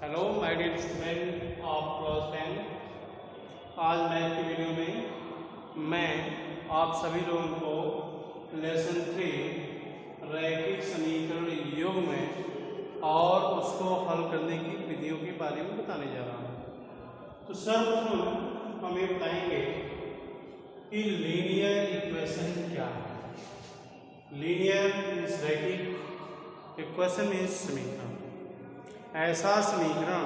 Hello my dear student of class 10। आज math की video में मैं आप सभी लोगों को लेसन 3 रैखिक समीकरण योग में और उसको हल करने की विधियों के बारे में बताने जा रहा हूँ। तो सर्वप्रथम हम ये बताएंगे कि लीनियर इक्वेशन क्या है। लीनियर मीन्स रैखिक, इक्वेशन मीन्स समीकरण। ऐसा समीकरण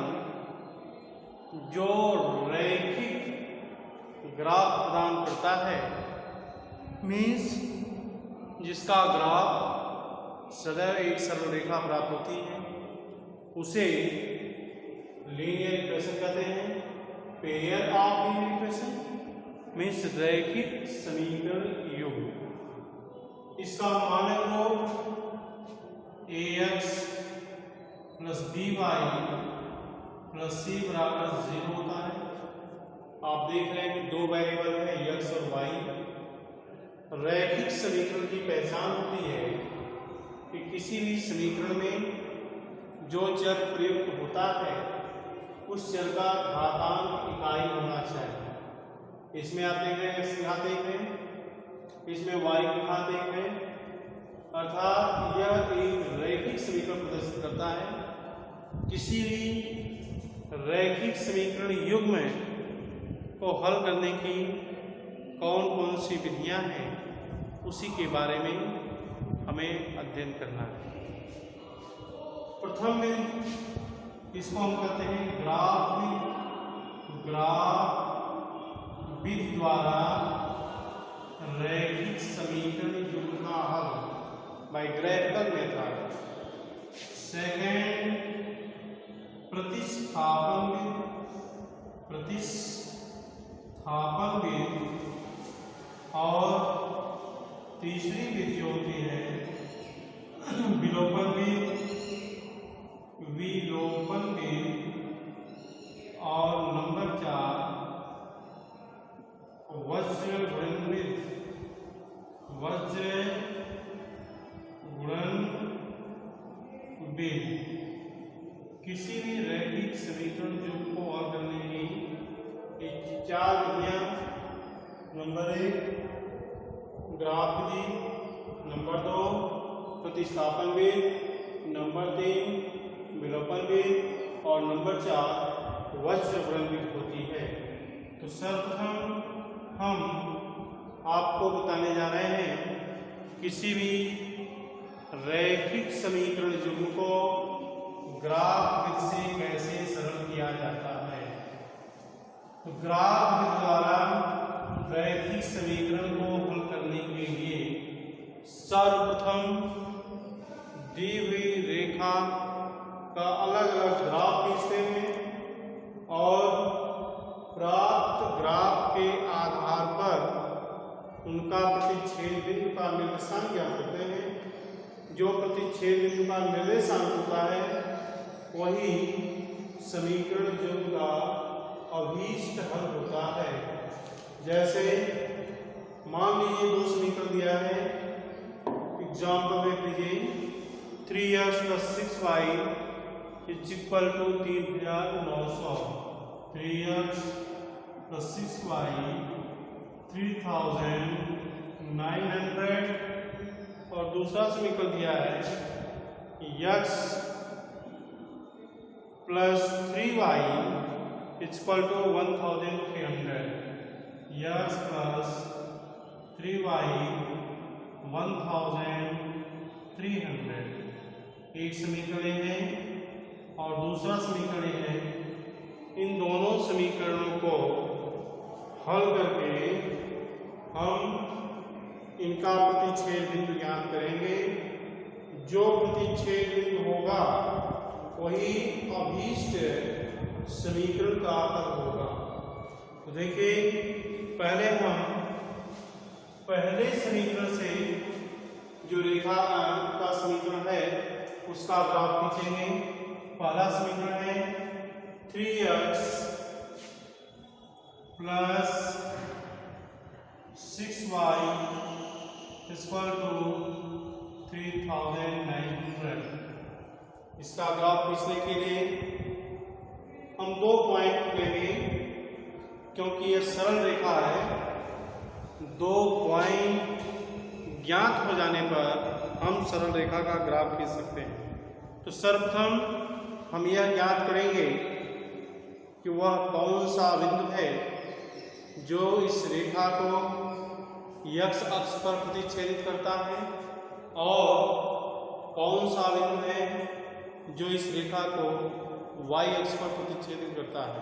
जो रैखिक ग्राफ प्रदान करता है, मीन्स जिसका ग्राफ सदैव एक सरल रेखा प्राप्त होती है, उसे लीनियर इक्वेशन कहते हैं। Pair of linear equation means रैखिक समीकरण युग्म। इसका मानक रूप ax plus B Y plus C बराबर 0 होता है। आप देख रहे हैं कि दो वेरिएबल है x और y। रैखिक समीकरण की पहचान होती है कि किसी भी समीकरण में जो चर प्रयुक्त होता है उस चर का घातांक इकाई होना चाहिए। इसमें आप देख रहे हैं x घात 1 है, इसमें y घात 1 है, अर्थात यह एक रैखिक समीकरण प्रदर्शित करता है। किसी भी रैखिक समीकरण युग्म को हल करने की कौन कौन सी विधियां हैं, उसी के बारे में हमें अध्ययन करना है। प्रथम में इसको हम कहते हैं ग्राफ विधि द्वारा रैखिक समीकरण युग्म का हल बाय ग्राफिकल मेथड। सेकेंड प्रतिस्थापन विधि, और तीसरी विधि होती है विलोपन विधि, और नंबर 4 वज्र गुणन विधि। किसी भी रैखिक समीकरण युग्म को हल करने की 4 विधियां, नंबर 1 ग्राफ विधि, नंबर 2 प्रतिस्थापन विधि, नंबर 3 विलोपन विधि, और नंबर 4 वज्र गुणन विधि होती है। तो सर्वप्रथम हम आपको बताने जा रहे हैं किसी भी रैखिक समीकरण युग्म को ग्राफ विधि से कैसे सरल किया जाता है। तो ग्राफ विधि द्वारा रैखिक समीकरण को हल करने के लिए सर्वप्रथम दी हुई रेखा का अलग अलग ग्राफ खींचते हैं और प्राप्त ग्राफ के आधार पर उनका प्रतिच्छेद बिंदु का निर्देशांक ज्ञात करते हैं। जो प्रतिच्छेद बिंदु का निर्देशांक होता है वही समीकरण युग्म का अभीष्ट हल होता है। जैसे मान लीजिए दो समीकरण दिया है, एग्जाम्पल देख लीजिए 3x + 6y = 3900, 3x + 6y 3900, और दूसरा समीकरण दिया है x + 3y = 1300, x + 3y 1300। एक समीकरण है और दूसरा समीकरण है। इन दोनों समीकरणों को हल करके हम इनका प्रतिच्छेद बिंदु ज्ञात करेंगे। जो प्रतिच्छेद बिंदु होगा वही अभीष्ट समीकरण का हल होगा। तो देखिए, पहले हम पहले समीकरण से जो रेखा का समीकरण है उसका ग्राफ खींचेंगे। पहला समीकरण है 3x + 6y = 3900। इसका ग्राफ खींचने के लिए हम 2 पॉइंट लेंगे, क्योंकि ये सरल रेखा है। 2 पॉइंट ज्ञात हो जाने पर हम सरल रेखा का ग्राफ खींच सकते हैं। तो सर्वप्रथम हम यह ज्ञात करेंगे कि वह कौन सा बिंदु है जो इस रेखा को x अक्ष पर प्रतिच्छेदित करता है और कौन सा बिंदु है जो इस रेखा को y अक्ष पर प्रतिच्छेदित करता है।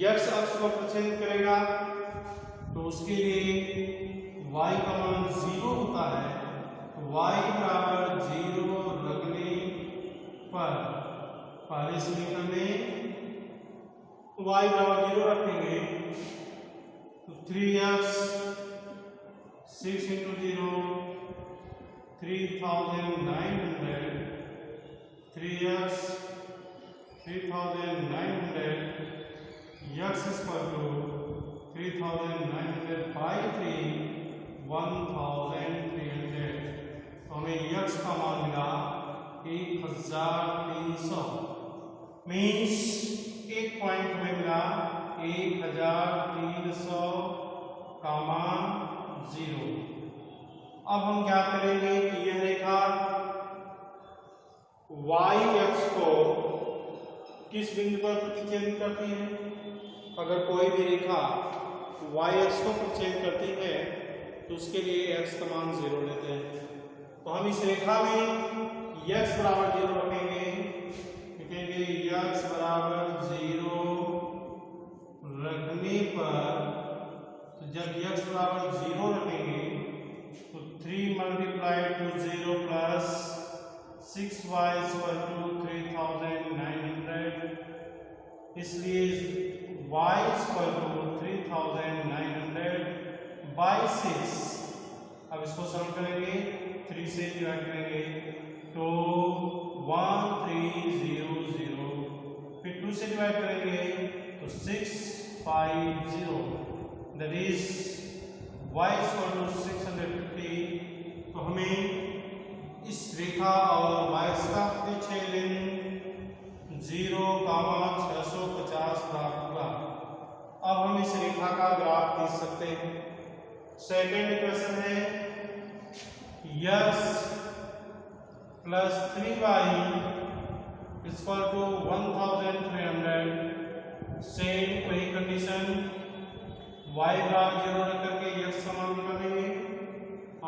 x अक्ष पर प्रतिच्छेदित करेगा तो उसके लिए y का मान 0 होता है। y बराबर 0 रखने पर पहले समीकरण में y बराबर 0 रखेंगे तो 3x 6 into 0 3900 3x 3900 x is equal to 3900 by 3 1300। तो हमें x का मान मिला 1300 मीन्स एक पॉइंट हमें मिला 1300 का मान 0। अब हम क्या करेंगे कि यह रेखा y अक्ष को किस बिंदु पर प्रतिच्छेदित करती है। अगर कोई भी रेखा y अक्ष को प्रतिच्छेदित करती है तो उसके लिए x का मान 0 लेते हैं। तो हम इस रेखा में x बराबर 0 रखेंगे, लिखेंगे x बराबर 0 रखने पर, तो जब x बराबर 0 रखेंगे तो 3 multiply to 0 plus 6y equal to 3900, इसलिए y इक्वल टू 3900 बाई 6। अब इसको सरल करेंगे, 3 से डिवाइड करेंगे तो 1300, फिर 2 से डिवाइड करेंगे तो 650, that is y equal to 650। तो हमें इस रेखा और y का प्रतिच्छेदन 0,650 प्राप्त हुआ। अब हम इस रेखा का ग्राफ खींच सकते हैं। सेकेंड इक्वेशन है x plus 3y equal to 1300। Same वही कंडीशन, y बराबर 0 रख करके x का मान निकालेंगे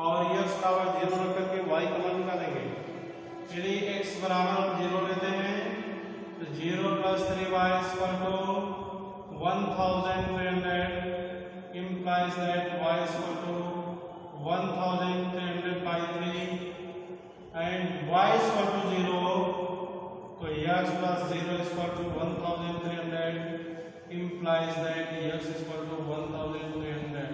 और x बराबर 0 रख करके y का मान निकालेंगे। चलिए x बराबर 0 लेते हैं तो 0 plus 3y equal to 1300 implies that y is equal to 1300 by 3 and y is equal to 0, so x plus 0 is equal to 1300 implies that x is equal to 1300।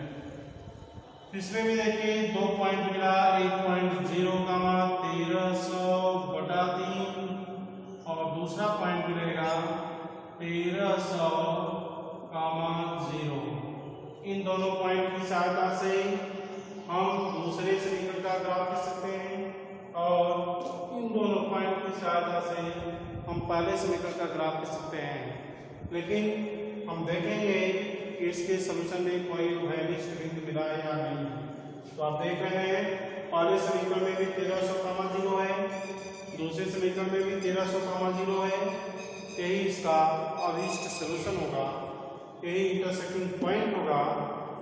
इसमें भी देखिए 2 पॉइंट मिला, एक पॉइंट 0 का मान 1300/3 और दूसरा पॉइंट मिलेगा 1300 का मान 0। इन दोनों पॉइंट की सहायता से हम दूसरे समीकरण का ग्राफ खींच सकते हैं और इन दोनों पॉइंट की सहायता से हम पहले समीकरण का ग्राफ खींच सकते हैं। लेकिन हम देखेंगे कि इसके समीकरण में कोई भयनिष्ठ बिंदु मिला है या नहीं। तो आप देख रहे हैं पहले समीकरण में भी 1300, है, दूसरे समीकरण में भी 1300, है। यही इसका अभिष्ट सलूशन होगा, यही इंटरसेक्टिंग पॉइंट होगा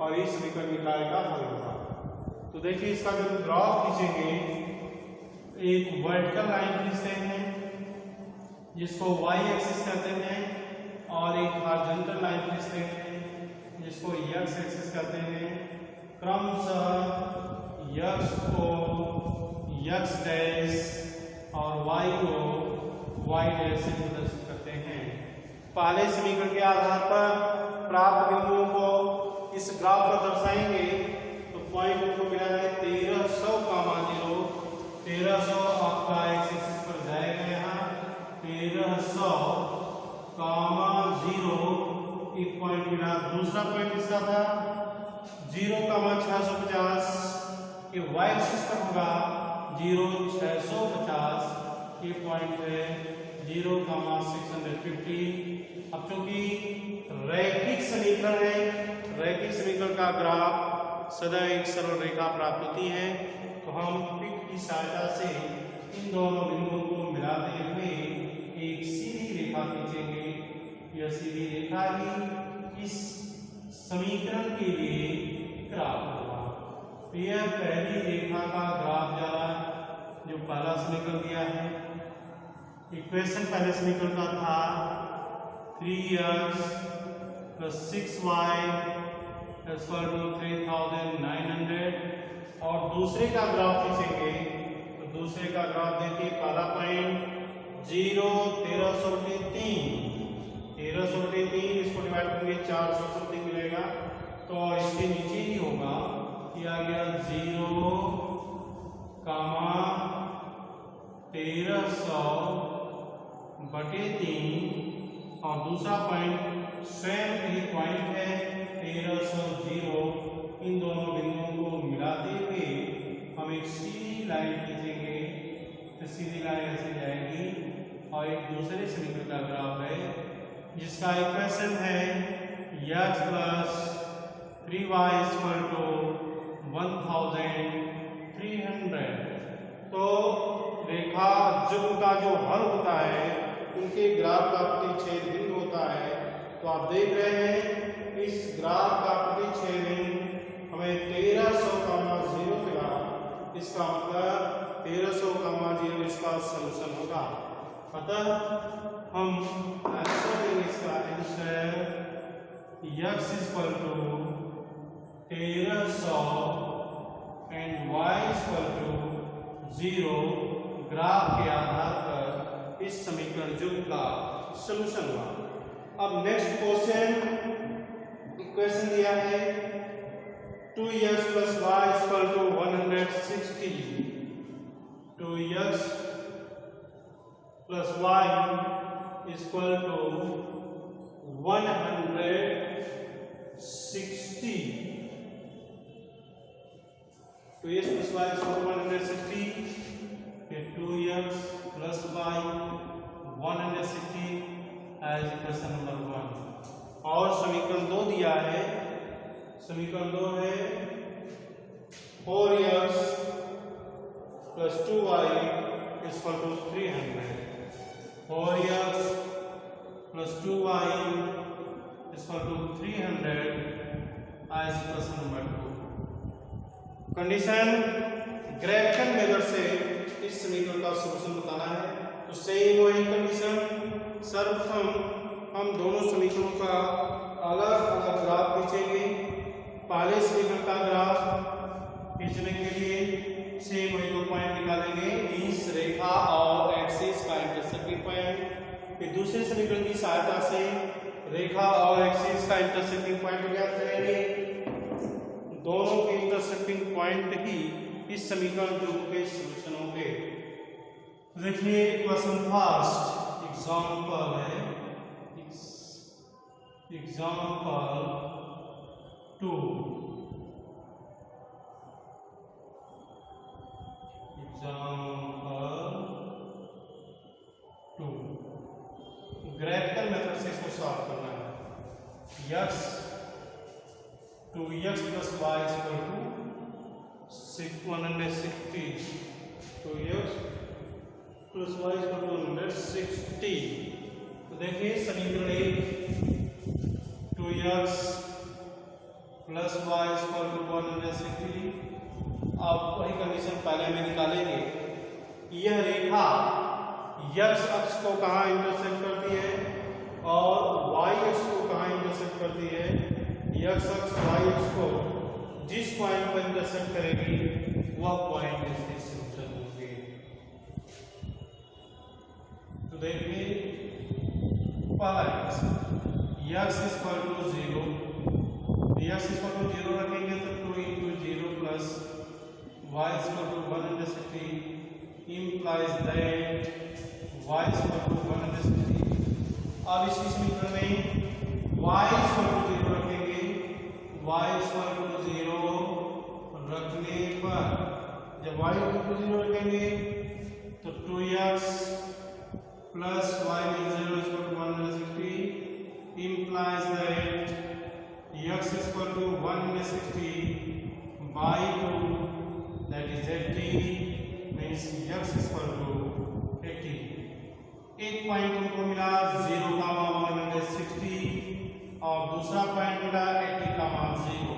और इस समीकरण निकाय का हल होगा। तो देखिए इसका जब ग्राफ खींचेंगे, एक वर्टिकल लाइन खींचते हैं जिसको y एक्सिस कहते हैं और एक हॉरिजॉन्टल लाइन खींचते हैं जिसको x एक्सिस कहते हैं। क्रमशः x को x डैश और y को y डैश से प्रदर्शित करते हैं। पहले समीकरण के आधार पर प्राप्त बिंदुओं को इस ग्राफ पर दर्शाएंगे तो पॉइंट उनको मिला है 1300 का मान 0। 1300 आपका x एक्सिस पर जाएगा, यहाँ 1300 का मान 0 एक पॉइंट मिला। दूसरा पॉइंट किसका था 0 का मान 650, ये y एक्सिस पर होगा 0 650 ये पॉइंट है। 0,650। अब चूंकि रैखिक समीकरण है, रैखिक समीकरण का ग्राफ सदा एक सरल रेखा प्राप्त होती है, तो हम पिक की सहायता से इन दोनों बिंदुओं को मिलाते हुए एक सीधी रेखा खींचेंगे। यह सीधी रेखा ही इस समीकरण के लिए ग्राफ होगा। तो यह पहली रेखा का ग्राफ जा रहा है, जो पहला समीकरण दिया है। इक्वेशन पहले समीकरण का था 3x + 6y = 3900, और दूसरे का ग्राफ खींचेंगे तो दूसरे का ग्राफ देखिए, पहला पॉइंट 0, 1303, इसको डिवाइड करेंगे 400 समथिंग मिलेगा, तो इसके नीचे ही होगा कि आ गया 0,1300/3, और दूसरा पॉइंट स्वयं यही पॉइंट है 1300। इन दोनों बिंदुओं को मिलाते हुए हम एक सीधी लाइन खींचेंगे, तो सीधी लाइन ऐसे जाएगी, और एक दूसरे समीकरण का ग्राफ है जिसका इक्वेशन है x + 3y = 1300। तो रेखा जुग्म का जो हल होता है, उनके ग्राफ का प्रतिच्छेद बिंदु होता है। तो आप देख रहे हैं इस ग्राफ का प्रतिच्छेद बिंदु हमें 1300,0 मिला, इसका मतलब 1300,0 इसका सलूशन होगा। अतः हम आंसर देंगे, इसका answer x = 1300 and y = 0 graph के आधार पर इस समीकरण जुग्म का सलूशन हुआ। अब नेक्स्ट क्वेश्चन, इक्वेशन दिया है 2x + y = 160, 2x + y = 160, 2x + y = 160, 2x + y 160 as equation number 1। और समीकरण 2 दिया है, समीकरण 2 है 4x + 2y = 300, 4x + 2y = 300 as equation number 2। Condition graphical method से इस समीकरण का सॉल्यूशन बताना है, तो सेम वही कंडीशन। सर्वप्रथम हम दोनों समीकरणों का अलग अलग ग्राफ खींचेंगे। पहले समीकरण का ग्राफ खींचने के लिए सेम वही 2 पॉइंट निकालेंगे, इस रेखा और एक्सिस का इंटरसेक्टिंग पॉइंट। फिर दूसरे समीकरण की सहायता से रेखा और एक्सिस का इंटरसेक्टिंग पॉइंट ज्ञात करेंगे। दोनों के इंटरसेक्टिंग पॉइंट ही इस समीकरण जुग्म के सॉल्यूशन होंगे। देखिए क्वेश्चन फर्स्ट एग्जांपल है, एग्जांपल 2, ग्राफिकल मेथड से इसको सॉल्व करना है। x 2x + y = 160, 2x + y = 160। तो देखिए समीकरण 1 2x + y = 160। अब वही कंडीशन पहले में निकालेंगे। यह रेखा x अक्ष को कहाँ इंटरसेक्ट करती है और y अक्ष को कहाँ इंटरसेक्ट करती है। x अक्ष y अक्ष को जिस पॉइंट पर इंटरसेक्ट करेगी वह पॉइंट इसके सॉल्यूशन होंगे। तो देखिए पहला x = 0, x = 0 रखेंगे तो 2 × 0 + y = 160 implies that y = 160। अब इसी समीकरण में y = 0 रखेंगे, y = 0 रखने पर जब y = 0 रखेंगे तो 2x plus y means 0 is equal to 160 implies that x is equal to 160 by 2, that is 80, means x is equal to 80. एक पॉइंट तुमको मिला 0,160 और दूसरा पॉइंट मिला 80,0,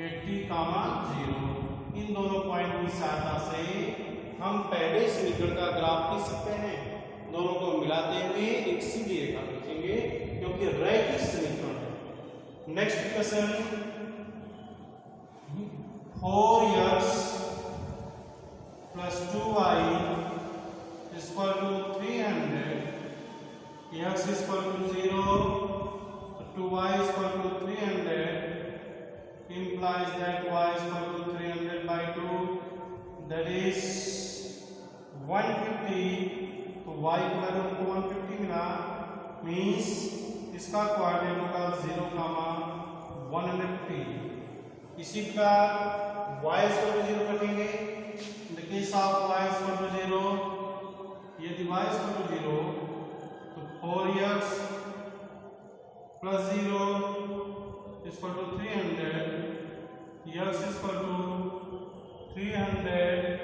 80,0। इन दोनों पॉइंट की सहायता से हम पहले समीकरण का ग्राफ खींच सकते हैं। दोनों को मिलाते हुए एक सीधी रेखा खींचेंगे क्योंकि रैखिक समीकरण है। Next question, 4x plus 2y is equal to 300, x is equal to 0, 2y is equal to 300 implies that y is equal to 300 by 2, that is 150। तो y की वैल्यू हमको 150 मिला, मीन्स इसका कोऑर्डिनेट होगा 0,150। इसी का y is equal to 0 रखेंगे। In the case of y is equal to 0, यदि y is equal to 0 तो 4x plus 0 is equal to 300, x is equal to 300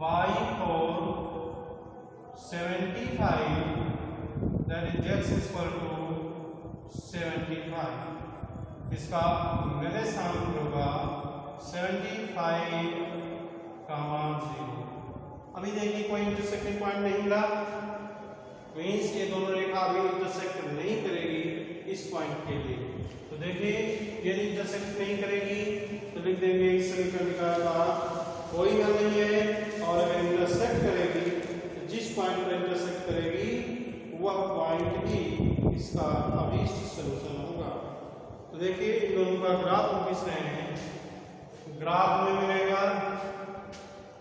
by 4, 75, that is x is equal to 75। इसका निर्देशांक होगा 75, 0। अभी देखिए कोई intersecting point नहीं मिला, मीन्स ये दोनों रेखा अभी इंटरसेक्ट नहीं करेगी इस पॉइंट के लिए। तो देखिए यदि इंटरसेक्ट नहीं करेगी तो लिख देंगे इस समीकरण का कोई हल नहीं है, और अगर इंटरसेक्ट करेगी तो जिस पॉइंट पर इंटरसेक्ट करेगी वह पॉइंट ही इसका अभीष्ट सलूशन होगा। तो देखिए इन दोनों का ग्राफ हम खींच रहे हैं। ग्राफ में मिलेगा,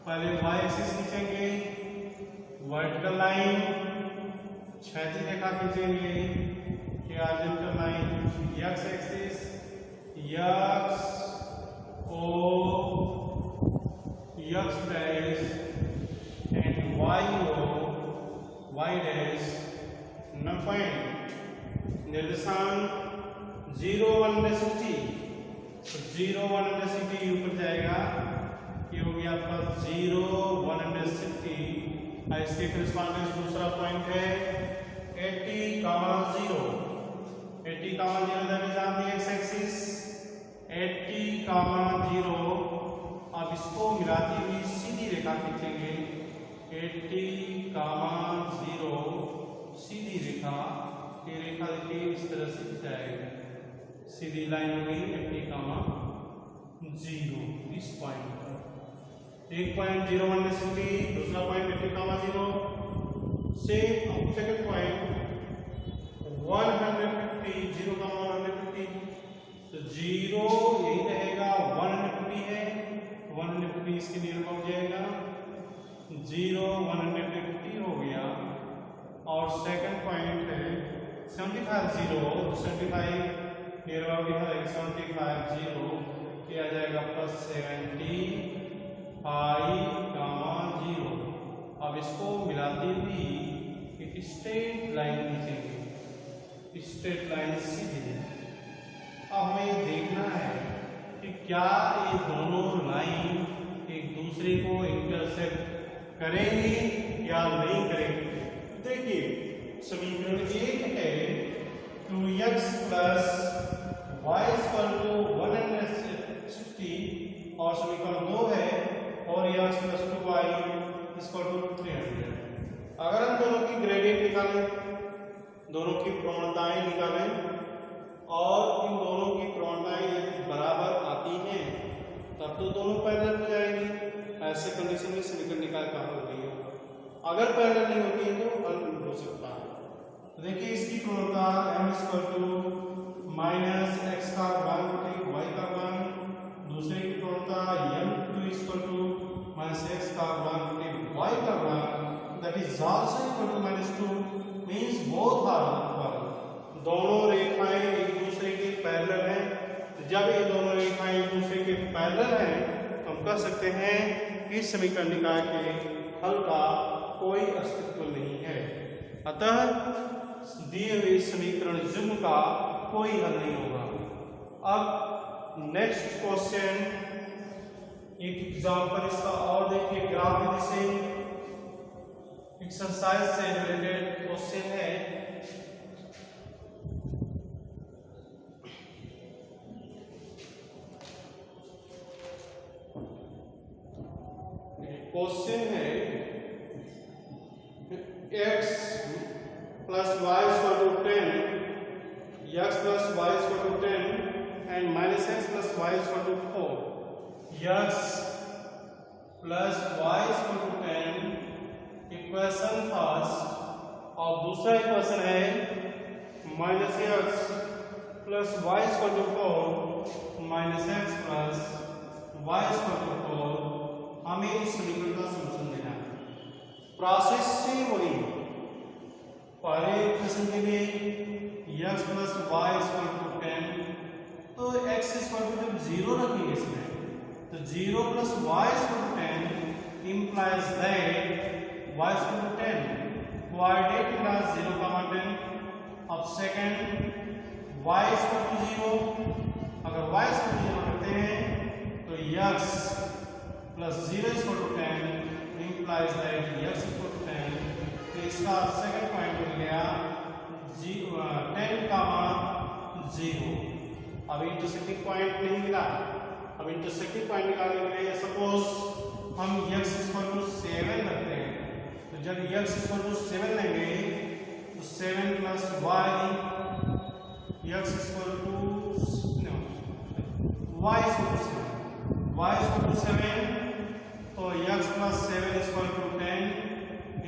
पहले y एक्सिस खींचेंगे, वर्टिकल लाइन, क्षैतिज रेखा खींचेंगे, horizontal line, x axis, x o x dash and y o y dash. Point निर्देशांक 0, 160, तो 0, 160 ऊपर जाएगा, ये हो गया आपका 0, 160। इसके करस्पॉन्डिंग दूसरा पॉइंट है 80,0, 80,0 that is on the x axis, 80,0। अब इसको मिलाती हुई सीधी रेखा खींचेंगे, 80,0 सीधी रेखा। ये रेखा देखिए इस तरह से जाएगी, सीधी लाइन हो गई 80,0 इस पॉइंट पर। एक पॉइंट 0, 160, दूसरा पॉइंट 80,0 से सेकंड पॉइंट 150, 0,150, तो 0 यही रहेगा, 150 है, 150 इसके नियर हो जाएगा, 0, 150 हो गया। और सेकंड पॉइंट है 75, 0, 75 नियर अबाउट है 75, 0 किया जाएगा प्लस 75, 0। अब इसको मिलाती हुई एक स्ट्रेट लाइन खींचेंगे, स्ट्रेट लाइन सीधी। अब हमें देखना है कि क्या ये दोनों लाइन एक दूसरे को इंटरसेक्ट करेंगी या नहीं करेंगी। देखिए समीकरण 1 है 2x plus y is equal to 160, और समीकरण 2 है 4x plus 2y is equal to 300। अगर हम दोनों की ग्रेडियंट निकालें, दोनों की प्रवणताएं निकालें, और इन दोनों की प्रवणताएं यदि बराबर आती हैं तब तो दोनों पैरेलल हो जाएंगी। ऐसे कंडीशन में समीकरण निकाल का हल नहीं होगा। अगर पैरेलल नहीं होती है तो हल हो सकता है। तो देखिए इसकी प्रवणता m माइनस x का 1 y का 1, दूसरे की प्रवणता m2 माइनस x का 1 y का 1, that is also equal to -2, means both are equal. दोनों रेखाएं एक दूसरे के पैरेलल हैं। जब ये दोनों रेखाएं एक दूसरे के पैरेलल हैं तो हम कह सकते हैं कि समीकरण निकाय के हल का कोई अस्तित्व नहीं है। अतः दिए हुए समीकरण युग्म का कोई हल नहीं होगा। अब नेक्स्ट क्वेश्चन, एक एग्जाम्पल इसका और देखिए, ग्राफ विधि से एक्सरसाइज से रिलेटेड क्वेश्चन है। क्वेश्चन है x plus y equal to 10, x plus y equal to 10 and minus x plus y equal to 4। x plus y equal to 10 equation first, और दूसरा इक्वेशन है minus x plus y equal to 4 minus x plus y equal to 4। हमें इस समीकरण का solution देना है। Process से वही, पहले इक्वेशन के लिए x plus y equal to 10, तो x इक्वल टू जब 0 रखेंगे इसमें, तो 0 plus y equal to 10 implies that y equal to 10, coordinate class 0, 10। अब सेकंड y इक्वल टू 0, अगर y इक्वल टू 0 रखते हैं तो x plus 0 equal to 10 implies that x equal to 10। तो इसका सेकंड पॉइंट मिल गया 10, 0। अब इंटरसेक्टिंग पॉइंट नहीं मिला। अब इंटरसेक्टिंग पॉइंट निकालने के लिए सपोज हम x इक्वल टू 7 रखते हैं, तो जब x इक्वल टू 7 लेंगे तो 7 plus y, x equal to y equal to 7, y equal to 7, तो x plus 7 equal to 10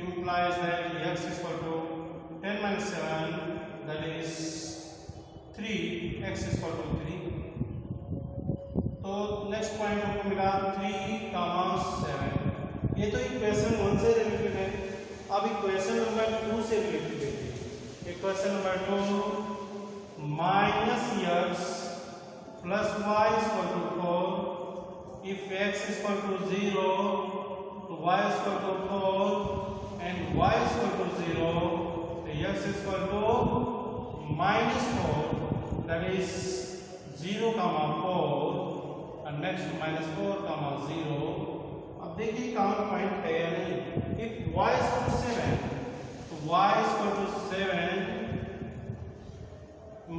implies that x equal to 10 minus 7, that is 3, x equal to 3। तो next point हमको मिला 3, 7। ये तो equation 1 से related है। अब इक्वेशन नंबर 2 से रिलेटेड है। Equation number 2, minus x plus y equal to 4, if x equal to 0, y equal to 4 and y equal to 0, x equal to minus 4, that is 0, 4 and next minus 4, 0। अब देखिए common point है या नहीं। if y equal to 7, तो y equal to 7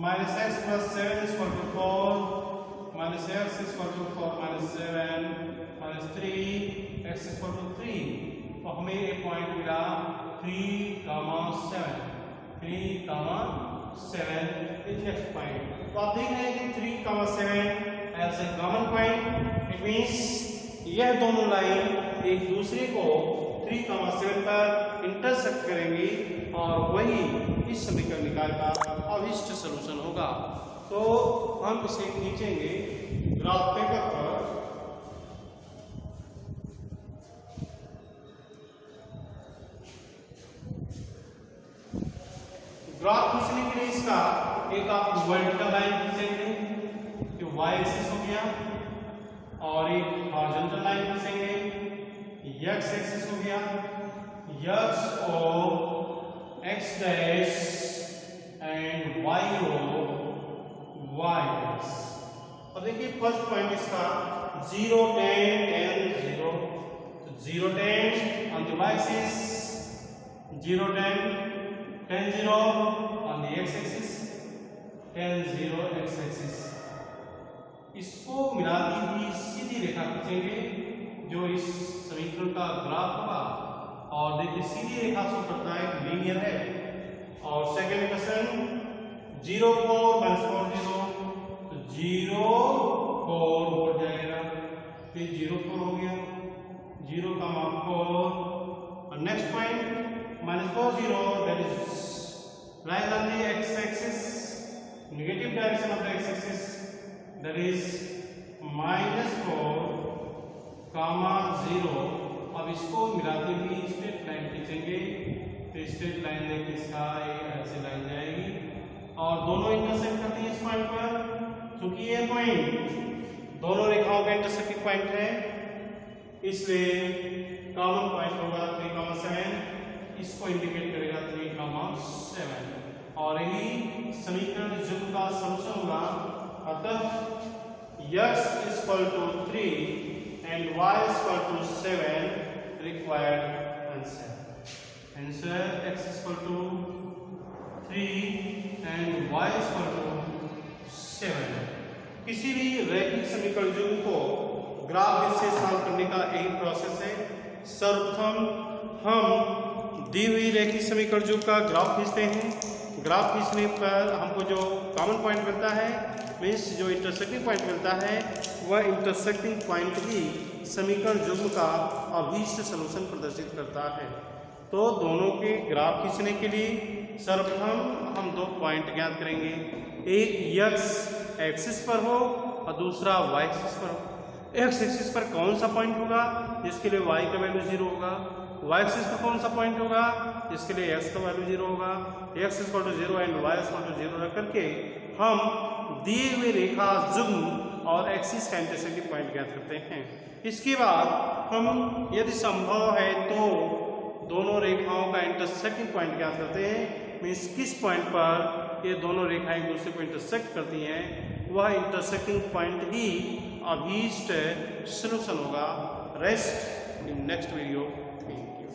minus x plus 7 equal to 4 minus x equal to 4 minus 7 minus 3, x equal to 3। तो हमें एक point मिला 3, 7, 3, 7 इज नेक्स्ट पॉइंट। तो आप देख रहे हैं कि 3, 7 as a common point, it means यह दोनों लाइन एक दूसरे को 3, 7 पर इंटरसेक्ट करेंगी और वही इस समीकरण निकाल का अभिष्ट सलूशन होगा। तो हम इसे खींचेंगे ग्राफ पेपर पर। ग्राफ खींचने के लिए इसका एक आप वर्टिकल लाइन खींचेंगे, जो y एक्सिस हो गया, और एक हॉरिजॉन्टल लाइन खींचेंगे, x एक्सिस हो गया, x और x डैश एंड y और y। अब देखिए फर्स्ट पॉइंट इसका 0, 10, 10, 0, तो 0, 10 on the y axis, 0, 10, 10, 0 on the x axis, 10, 0 x axis। इसको मिलाती हुई सीधी रेखा खींचेंगे जो इस समीकरण का ग्राफ होगा, और देखिए सीधी रेखा शो करता है लीनियर है। और सेकंड क्वेश्चन 0, 4 minus 4, 0, तो 0, 4 हो जाएगा, फिर 0, 4 हो गया, 0, 4 और next point minus 4, 0, that is line on the x axis, negative direction of the x axis, that is -4, 0। अब इसको मिलाते हुए स्ट्रेट लाइन खींचेंगे, तो स्ट्रेट लाइन देखिए इसका ऐसे लाइन जाएगी और दोनों इंटरसेक्ट करती है इस पॉइंट पर। क्योंकि ये पॉइंट दोनों रेखाओं का इंटरसेक्टिंग पॉइंट है, इसलिए कॉमन पॉइंट होगा 3,7, इसको इंडिकेट करेगा 3,7 और यही समीकरण जुग्म का सॉल्यूशन होगा। अतः x = 3 and y = 7 required answer. Answer x = 3 and y = 7। किसी भी रैखिक समीकरण जुग्म को ग्राफ से सॉल्व करने का यही प्रोसेस है। सर्वप्रथम हम दी हुई रैखिक समीकरण जुग्म का ग्राफ खींचते हैं। ग्राफ खींचने पर हमको जो कॉमन पॉइंट मिलता है, मीन्स जो इंटरसेक्टिंग पॉइंट मिलता है, वह इंटरसेक्टिंग पॉइंट ही समीकरण जुग्म का अभीष्ट सॉल्यूशन प्रदर्शित करता है। तो दोनों के ग्राफ खींचने के लिए सर्वप्रथम हम दो पॉइंट ज्ञात करेंगे। एक x एक्सिस पर हो और दूसरा y एक्सिस पर हो। x एक्सिस पर कौन सा पॉइंट होगा जिसके लिए y का वैल्यू 0 होगा, y एक्सिस पर कौन सा पॉइंट होगा जिसके लिए x का वैल्यू 0 होगा। x = 0 एंड y = 0 रख करके हम दिए हुए रेखा जुग्म और एक्सिस का इंटरसेक्टिंग पॉइंट ज्ञात करते हैं। इसके बाद हम यदि संभव है तो दोनों रेखाओं का इंटरसेक्टिंग पॉइंट ज्ञात करते हैं। मीन्स किस पॉइंट पर ये दोनों रेखाएं एक दूसरे को इंटरसेक्ट करती हैं, वह इंटरसेक्टिंग पॉइंट ही अभीष्ट सॉल्यूशन होगा। Rest in next video. Thank you.